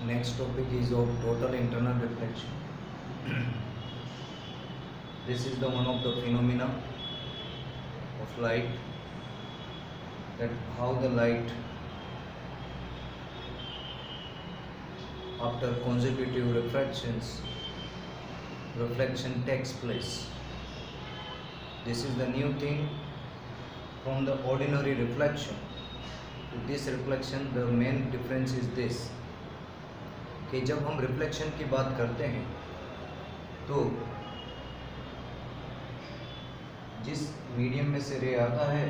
Next topic is of total internal reflection. This is the one of the phenomena of light, that how the light after consecutive reflection takes place. This is the new thing from the ordinary reflection to this reflection. The main difference is this कि जब हम reflection की बात करते हैं तो जिस medium में से रे आता है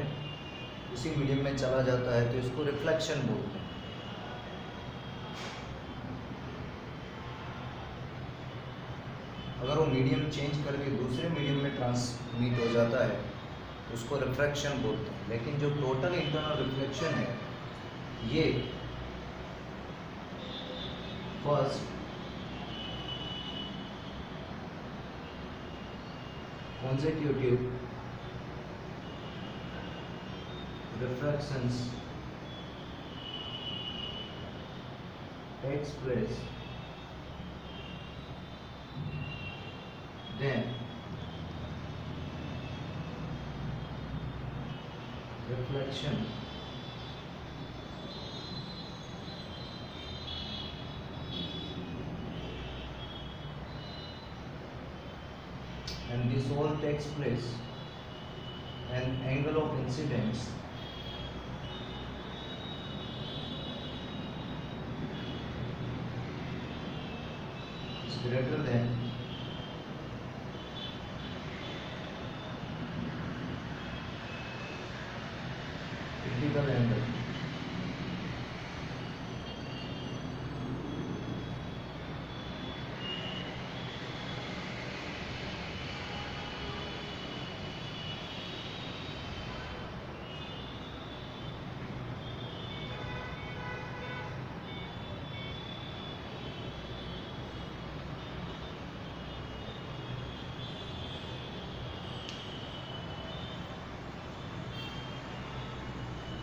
उसी मीडियम में चला जाता है तो इसको रिफ्लेक्शन बोलते हैं। अगर वो मीडियम चेंज करके दूसरे मीडियम में ट्रांसमिट हो जाता है उसको रिफ्रैक्शन बोलते हैं। लेकिन जो टोटल इंटरनल रिफ्लेक्शन है ये first consecutive refractions takes place, then reflection and this all takes place an angle of incidence is greater than critical angle.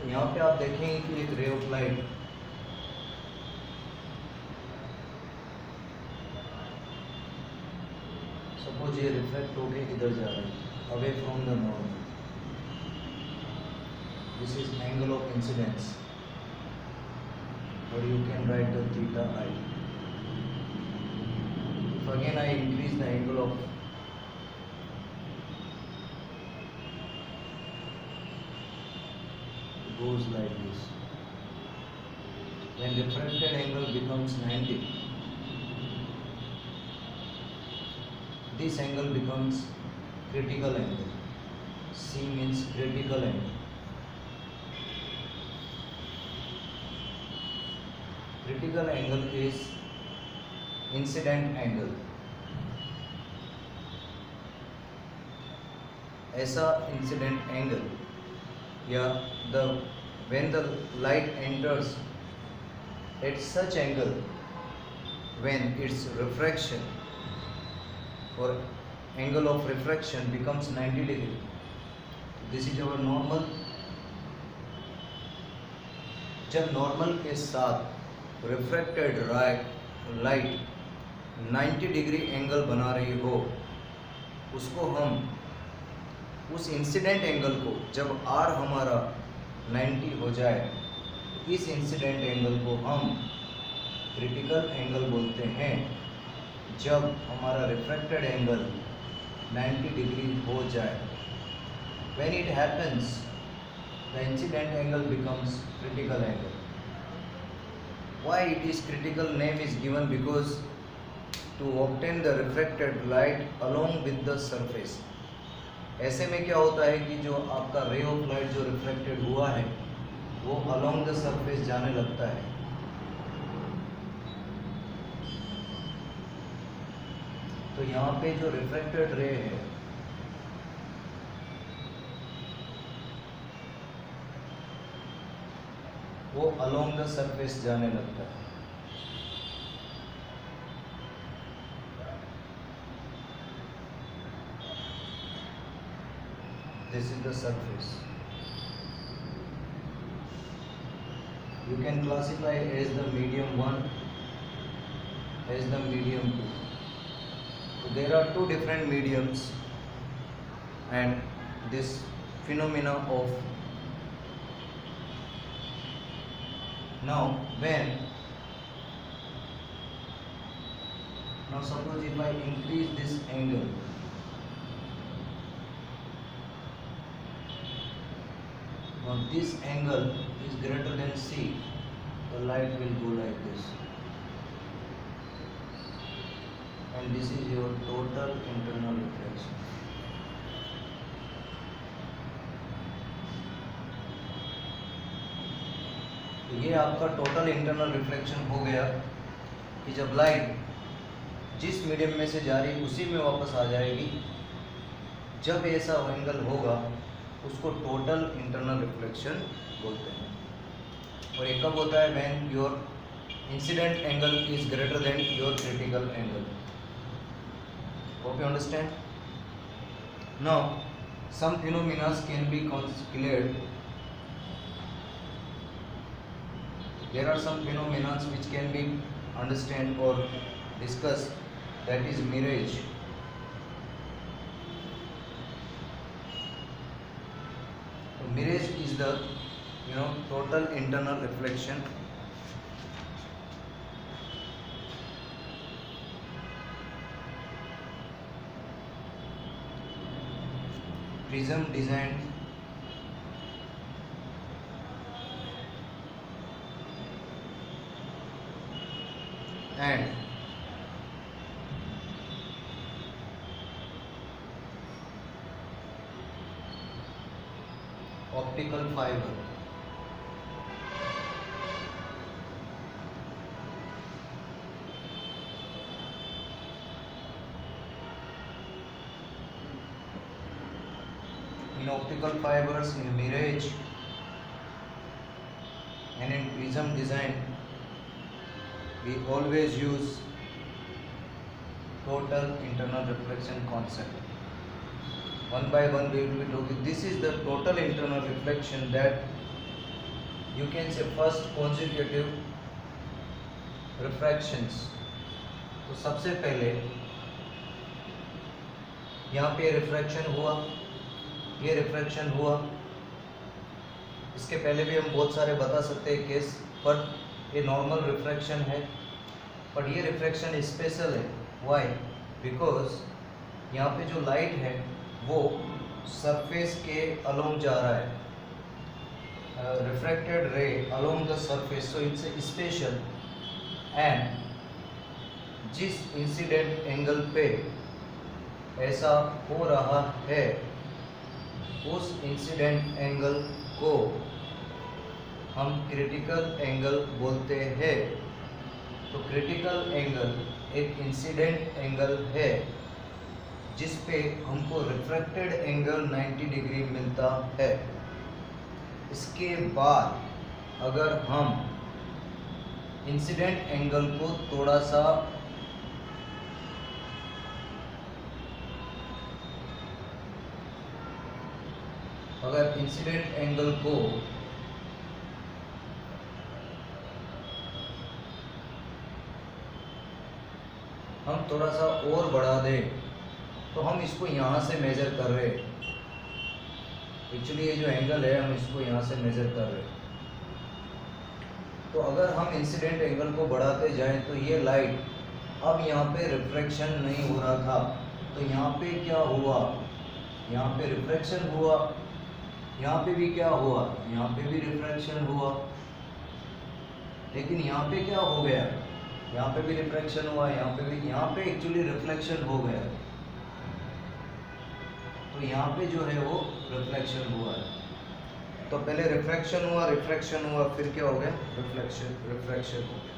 यहाँ पे आप देखेंगे कि एक रे ऑफ लाइट सपोज ये रिफ्लेक्ट होके इधर जा रही है away from the normal. This is angle of incidence और you can write the theta I. If again I increase the angle of goes like this. When refracted angle becomes 90, this angle becomes critical angle. C means critical angle. Critical angle is incident angle. ऐसा incident angle या when the light enters at such angle when its refraction or angle of refraction becomes 90 degree. This is our normal. जब normal के साथ refracted light 90 degree angle बना रही हो उसको हम उस इंसिडेंट एंगल को जब आर हमारा 90 हो जाए इस इंसिडेंट एंगल को हम क्रिटिकल एंगल बोलते हैं. जब हमारा रिफ्रैक्टेड एंगल 90 डिग्री हो जाए, when it happens the incident angle becomes critical angle. Why it is critical name is given because to obtain the refracted light along with the surface. ऐसे में क्या होता है कि जो आपका रे ऑफ लाइट जो रिफ्लेक्टेड हुआ है वो अलोंग द सरफेस जाने लगता है. तो यहाँ पे जो रिफ्लेक्टेड रे है वो अलोंग द सरफेस जाने लगता है. This is the surface. You can classify as the medium 1 as the medium 2. So there are two different mediums, and this phenomena of now suppose if I increase this angle, now this angle is greater than C, the light will go like this, and this is your total internal reflection. तो ये आपका total internal reflection हो गया कि जब light जिस medium में से जा रही उसी में वापस आ जाएगी। जब ऐसा एंगल होगा उसको टोटल इंटरनल रिफ्लेक्शन बोलते हैं। और एक कब होता है? When your incident angle is greater than your critical angle. Hope you understand. Now some phenomena can be cleared. There are some phenomena which can be understand or discussed, that is mirage. So mirage is the total internal reflection. Prism design and optical fiber. In optical fibers, in mirage and in prism design, we always use total internal reflection concept. One by one we will be looking. This is the total internal reflection that you can say first consecutive refractions. तो सबसे पहले यहाँ पे refraction हुआ, ये refraction हुआ। इसके पहले भी हम बहुत सारे बता सकते हैं केस, पर ये नॉर्मल रिफ्रैक्शन है, बट ये रिफ्रैक्शन स्पेशल है। वाई? बिकॉज यहाँ पे जो लाइट है वो सरफेस के अलोंग जा रहा है, रिफ्रैक्टेड रे along the surface, so it's special. And जिस इंसिडेंट एंगल पे ऐसा हो रहा है उस इंसिडेंट एंगल को हम क्रिटिकल एंगल बोलते हैं। तो क्रिटिकल एंगल एक इंसिडेंट एंगल है जिस पे हमको रिफ्रैक्टेड एंगल 90 डिग्री मिलता है। इसके बाद अगर हम इंसिडेंट एंगल को थोड़ा सा हम थोड़ा सा और बढ़ा दें तो हम इसको यहाँ से मेजर कर रहे हैं। एक्चुअली ये जो एंगल है हम इसको यहाँ से मेजर कर रहे हैं। तो अगर हम इंसिडेंट एंगल को बढ़ाते जाएं तो ये लाइट अब यहाँ पे रिफ्रैक्शन नहीं हो रहा था, तो यहाँ पे क्या हुआ, यहाँ पे रिफ्रैक्शन हुआ, यहाँ पे भी क्या हुआ, यहाँ पे भी रिफ्रैक्शन हुआ। लेकिन यहाँ पे क्या हो गया, यहाँ पे भी रिफ्रैक्शन हुआ, यहाँ पे भी, यहाँ पे एक्चुअली रिफ्लेक्शन हो गया। तो यहाँ पे जो है वो रिफ्लेक्शन हुआ है। तो पहले रिफ्रैक्शन हुआ, रिफ्रैक्शन हुआ, फिर क्या हो गया, रिफ्लेक्शन, रिफ्रैक्शन हो गया।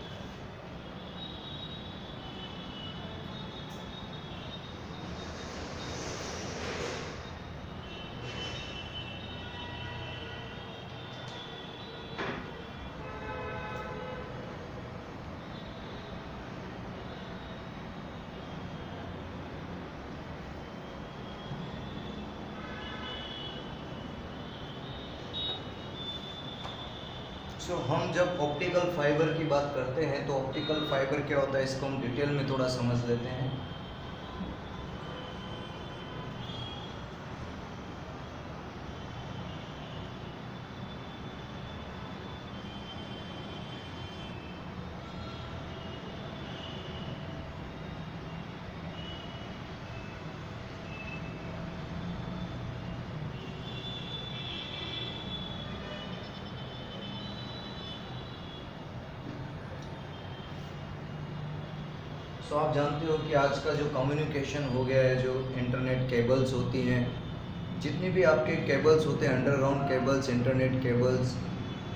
सो हम जब ऑप्टिकल फाइबर की बात करते हैं तो ऑप्टिकल फाइबर क्या होता है, इसको हम डिटेल में थोड़ा समझ लेते हैं। सो आप जानते हो कि आज का जो कम्युनिकेशन हो गया है, जो इंटरनेट केबल्स होती हैं, जितनी भी आपके केबल्स होते हैं, underground cables, internet cables,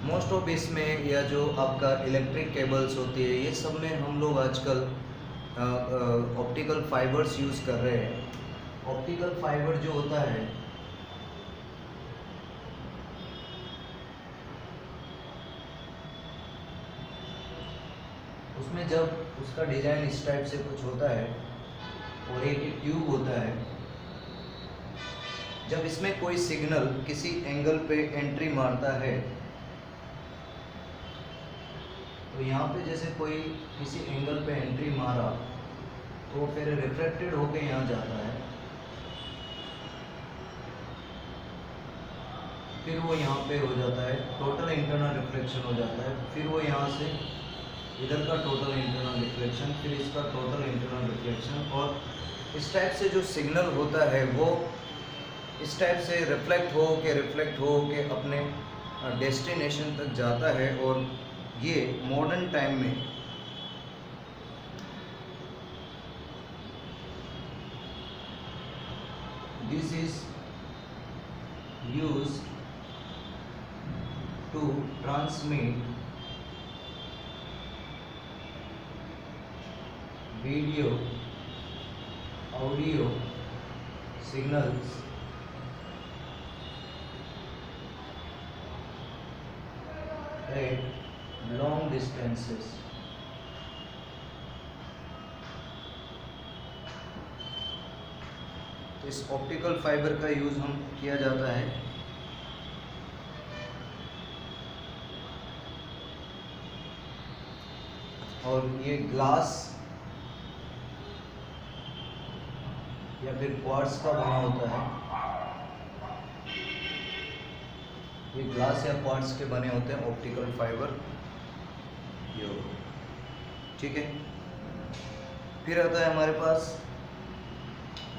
most of इसमें, या जो आपका इलेक्ट्रिक केबल्स होती है, ये सब में हम लोग आजकल ऑप्टिकल फाइबर्स यूज़ कर रहे हैं। ऑप्टिकल फाइबर जो होता है उसमें जब उसका डिज़ाइन इस टाइप से कुछ होता है और एक ट्यूब होता है, जब इसमें कोई सिग्नल किसी एंगल पे एंट्री मारता है तो यहाँ पे जैसे कोई किसी एंगल पे एंट्री मारा तो फिर रिफ्लेक्टेड होके यहाँ जाता है, फिर वो यहाँ पे हो जाता है, टोटल इंटरनल रिफ्लेक्शन हो जाता है, फिर वो यहाँ से इधर का टोटल इंटरनल रिफ्लेक्शन, फिर इसका टोटल इंटरनल रिफ्लेक्शन, और इस टाइप से जो सिग्नल होता है वो इस टाइप से रिफ्लेक्ट हो के अपने डेस्टिनेशन तक जाता है। और ये मॉडर्न टाइम में this is used to transmit video audio signals at long distances। तो इस ऑप्टिकल फाइबर का यूज़ हम किया जाता है और ये ग्लास या फिर क्वार्ट्ज का बना होता है, ये ग्लास या क्वार्ट्ज के बने होते हैं ऑप्टिकल फाइबर, ये ठीक है। फिर आता है हमारे पास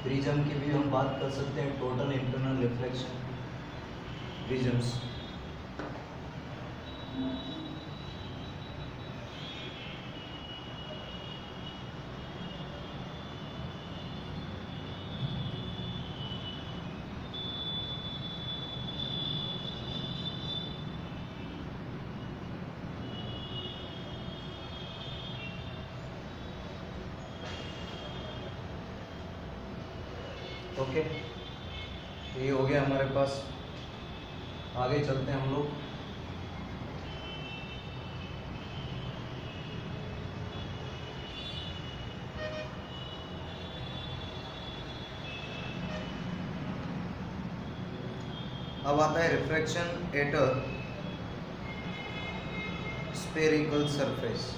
प्रिज्म की भी हम बात कर सकते हैं, total internal reflection prisms. Okay, ये हो गया हमारे पास। आगे चलते हैं हम लोग। अब आता है refraction at a spherical surface.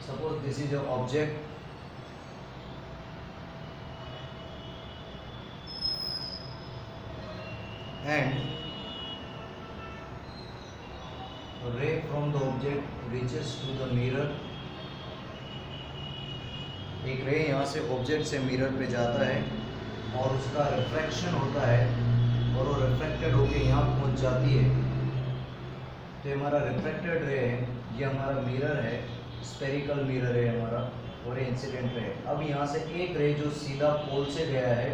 Suppose this is an object and ray from the object reaches to the mirror। एक रे यहाँ से ऑब्जेक्ट से मिरर पे जाता है और उसका रिफ्रैक्शन होता है और वो रिफ्रैक्टेड होके यहाँ पहुँच जाती है। तो ये हमारा रिफ्रैक्टेड रे है, ये हमारा मिरर है, स्पेरिकल मिरर है हमारा, और ये इंसिडेंट रे है। अब यहाँ से एक रे जो सीधा पोल से गया है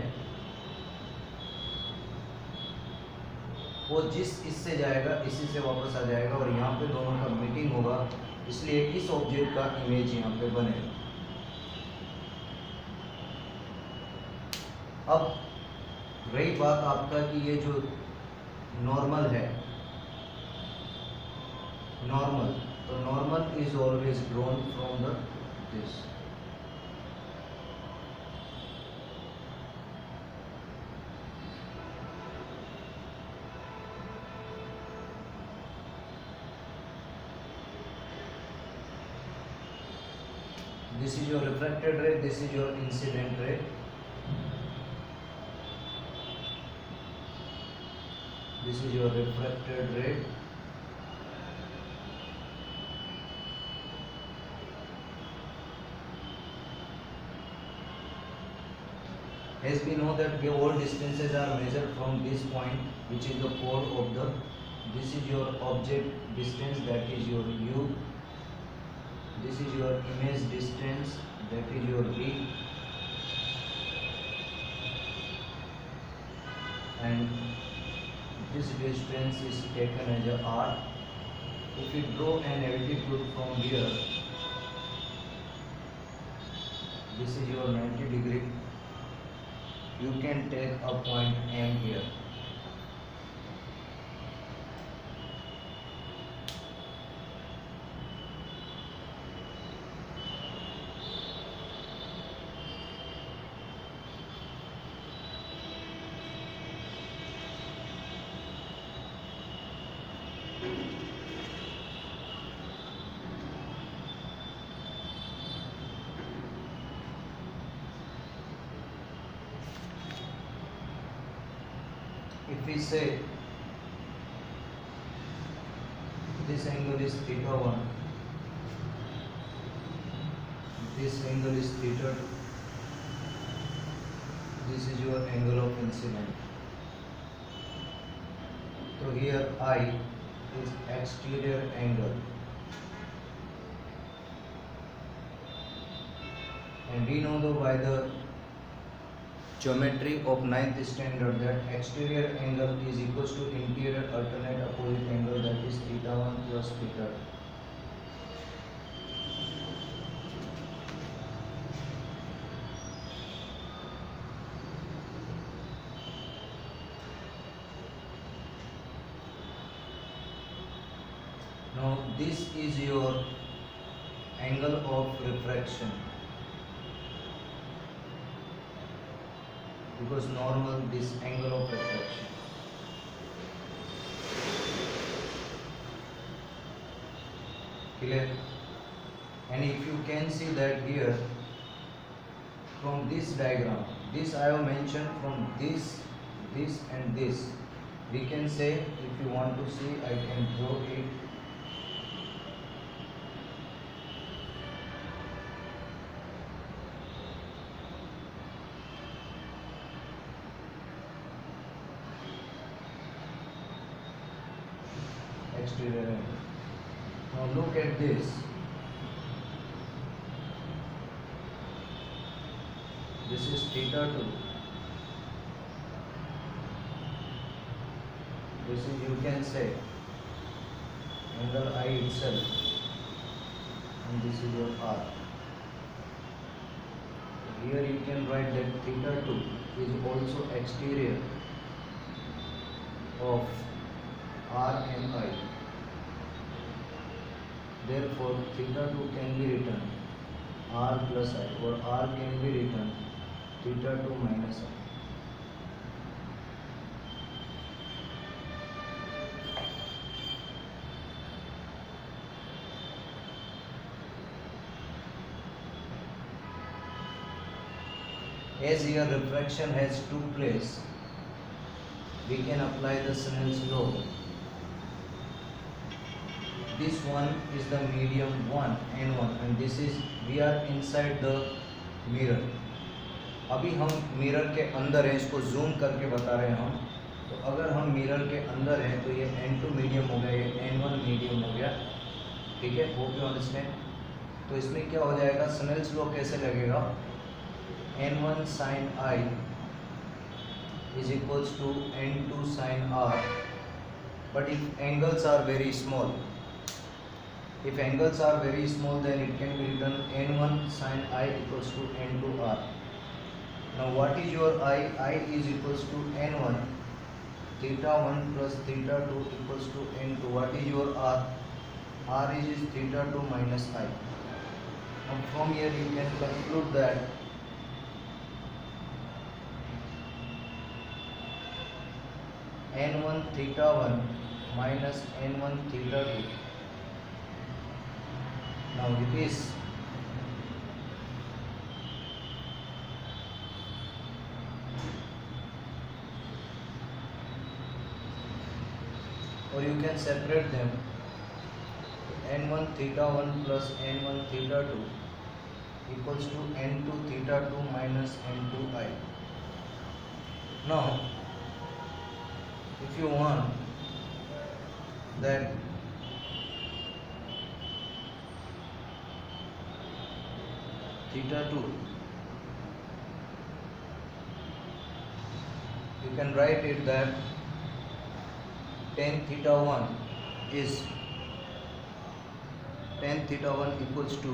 वो जिस इससे जाएगा इसी से वापस आ जाएगा और यहाँ पे दोनों का मीटिंग होगा, इसलिए इस ऑब्जेक्ट का इमेज यहाँ पे बनेगा। अब रही बात आपका कि ये जो नॉर्मल है, नॉर्मल, तो normal is always drawn from the this. This is your refracted ray, this is your incident ray. This is your refracted ray. As we know that all distances are measured from this point, which is the pole of the. This is your object distance, that is your u. This is your image distance, that is your v, and this distance is taken as a r. If you draw an altitude from here, this is your 90 degree, you can take a point M here. If we say this angle is theta 1, this angle is theta 2, this is your angle of incident. So here I is exterior angle, and we know though by the geometry of 9th standard that exterior angle is equals to interior alternate opposite angle, that is theta 1 plus theta 2. Now this is your angle of refraction, because normal this angle of refraction. Clear? And if you can see that here from this diagram, this I have mentioned from this and this, we can say, if you want to see, I can draw it. Exterior angle. Now look at this. This is theta 2. This is, you can say, angle I itself, and this is your R. Here you can write that theta 2 is also exterior of R and I. Therefore, theta 2 can be written R plus I, or R can be written theta 2 minus I. As here refraction has two place, we can apply the Snell's law. This one is the medium 1 N1, and this is, we are inside the mirror. अभी हम mirror के अंदर हैं, इसको zoom करके बता रहे हैं हम। तो अगर हम मिरर के अंदर हैं तो ये N2 मीडियम हो गया, ये N1 मीडियम हो गया, ठीक है, होप यू अंडरस्टैंड। तो इसमें क्या हो जाएगा, स्नेल्स लॉ कैसे लगेगा, N1 sin I is equals to N2 sin R, but if angles are very small, if angles are very small, then it can be written N1 sin I equals to N2 R. Now what is your I? I is equals to N1 theta 1 plus theta 2 equals to N2. What is your R? R is theta 2 minus I. Now from here you can conclude that N1 theta 1 minus N1 theta 2. Now it is or you can separate them, N1 theta 1 plus N1 theta 2 equals to N2 theta 2 minus N2 I. Now if you want that theta 2, you can write it that tan theta 1 is tan theta 1 equals to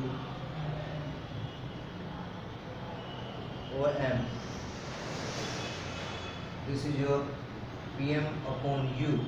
OM. This is your PM upon U.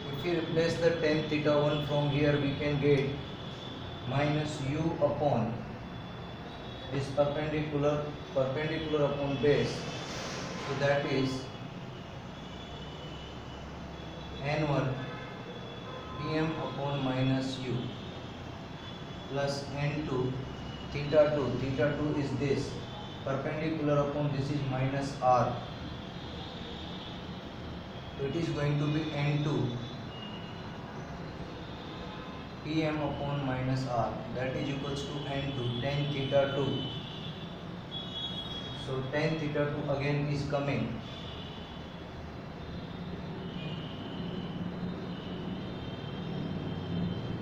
If we replace the tan theta 1 from here, we can get minus U upon this perpendicular upon base. So that is N1 PM upon minus U plus N2 theta 2. Theta 2 is this perpendicular upon this is minus R. So it is going to be N2 PM upon minus R, that is equals to N2 tan theta 2. So tan theta 2 again is coming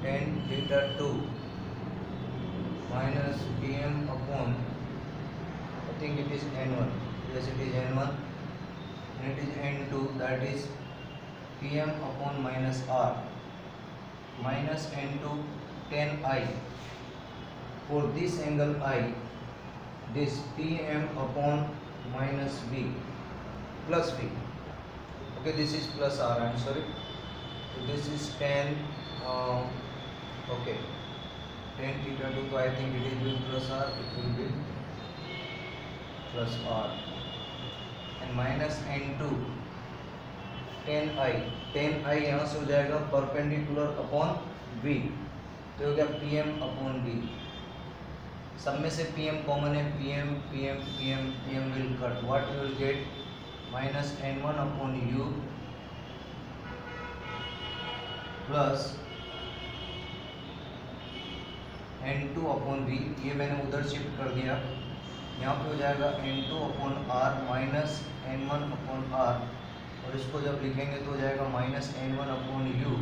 tan theta 2 minus PM upon, I think it is N1, yes it is N1, and it is N2, that is PM upon minus R minus N2 tan I. For this angle I, this PM upon minus V plus V. Okay, this is plus R, I am sorry. So this is tan, okay, tan theta 2, so I think it is plus R, it will be plus R, and minus N2 tan I. tan I यहाँ से हो जाएगा perpendicular upon V, तो हो गया PM upon V. सब में से PM कॉमन है, PM will cut. What you will get, minus N1 upon U plus N2 upon V. ये मैंने उधर शिफ्ट कर दिया, यहाँ पे हो जाएगा N2 upon R minus N1 upon R, और इसको जब लिखेंगे तो हो जाएगा minus N1 upon U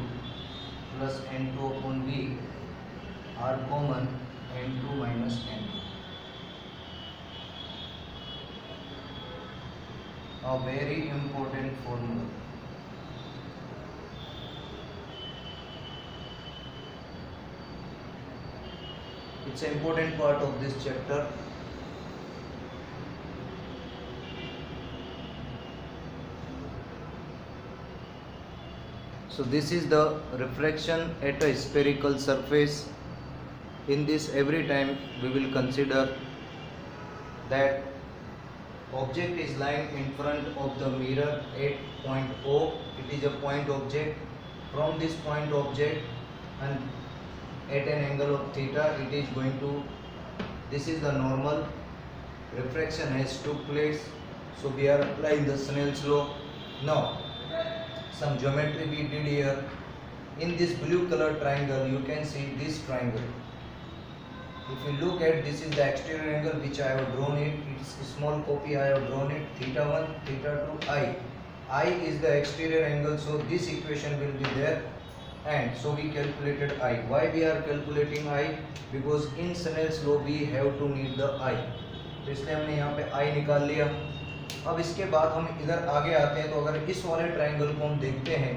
plus N2 upon V, R common N2 minus N2. A very important formula. It's an important part of this chapter. So this is the refraction at a spherical surface. In this, every time we will consider that Object is lying in front of the mirror at point O. It is a point object. From this point object and at an angle of theta, it is going to, this is the normal. Refraction has took place, so we are applying the Snell's law. Now some geometry we did here. In this blue color triangle, you can see this triangle. If you look at, this is the exterior angle which I have drawn it. It's a small copy, I have drawn it. Theta 1, theta 2, I. I is the exterior angle, so this equation will be there. And so we calculated I. Why we are calculating I? Because in Snell's law we have to need the I. तो इसलिए हमने यहाँ पे I निकाल लिया. अब इसके बाद हम इधर आगे आते हैं, तो अगर इस वाले ट्राइंगल को हम देखते हैं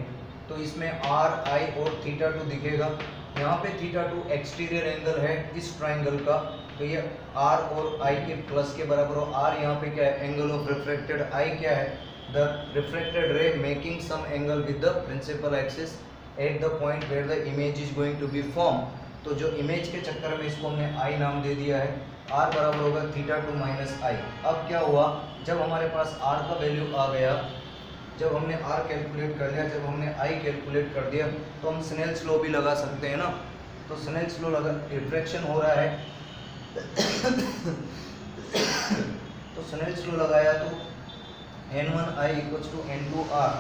तो इसमें R, I और थीटा 2 दिखेगा. यहाँ पे थीटा 2 एक्सटीरियर एंगल है इस ट्राइंगल का, तो ये R और I के प्लस के बराबर हो. R यहाँ पे क्या है? Angle of refracted. I क्या है? The refracted ray making some angle with the principal axis at the point where the image is going to be form. तो जो इमेज के चक्कर में इसको हमने I नाम दे दिया है. R बराबर होगा थीटा 2 माइनस I. अब क्या हुआ, जब हमारे पास R का वैल्यू आ गया, जब हमने R कैलकुलेट कर लिया, जब हमने I कैलकुलेट कर दिया, तो हम स्नेल्स लॉ भी लगा सकते हैं ना. तो स्नेल्स लॉ लगा, रिफ्रैक्शन हो रहा है तो स्नेल्स लॉ लगाया तो N1I इक्वल्स टू N2R,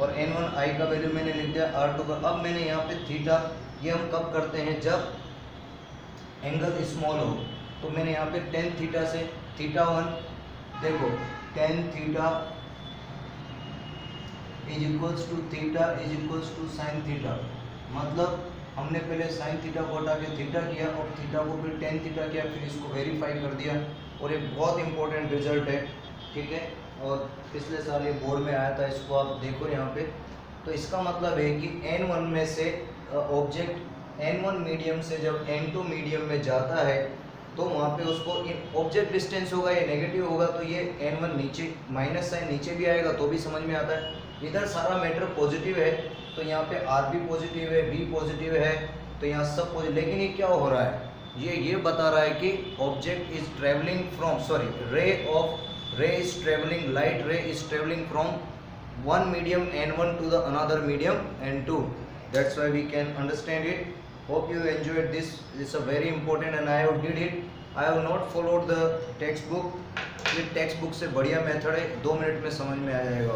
और N1I का वैल्यू मैंने लिख दिया R2 का. अब मैंने यहाँ पे थीटा, ये हम कब करते हैं? जब एंगल स्मॉल हो. तो मैंने यहाँ पे टेन थीटा से थीटा 1, देखो tan theta is equals to theta is equals to sine theta. मतलब हमने पहले साइन थीटा को हटा के थीटा किया, और थीटा को फिर टेन थीटा किया, फिर इसको वेरीफाई कर दिया, और ये बहुत इंपॉर्टेंट रिजल्ट है. ठीक है, और पिछले साल ये बोर्ड में आया था, इसको आप देखो यहाँ पे. तो इसका मतलब है कि N1 में से ऑब्जेक्ट N1 मीडियम से जब N2 मीडियम में जाता है, तो वहाँ पे उसको ऑब्जेक्ट डिस्टेंस होगा, ये नेगेटिव होगा, तो ये N1 नीचे माइनस साइन नीचे भी आएगा तो भी समझ में आता है. इधर सारा मैटर पॉजिटिव है, तो यहाँ पे R भी पॉजिटिव है, B पॉजिटिव है, तो यहाँ सब पॉजिटिव. लेकिन ये क्या हो रहा है? ये बता रहा है कि ऑब्जेक्ट इज ट्रेवलिंग फ्रॉम, रे इज ट्रेवलिंग, लाइट रे is travelling from one medium N1 to the another medium N2. That's why we can understand it. Hope you enjoyed this. It's a very important and I have did it. I have not followed the textbook. ये text book से बढ़िया method है, 2 minute में समझ में आ जाएगा.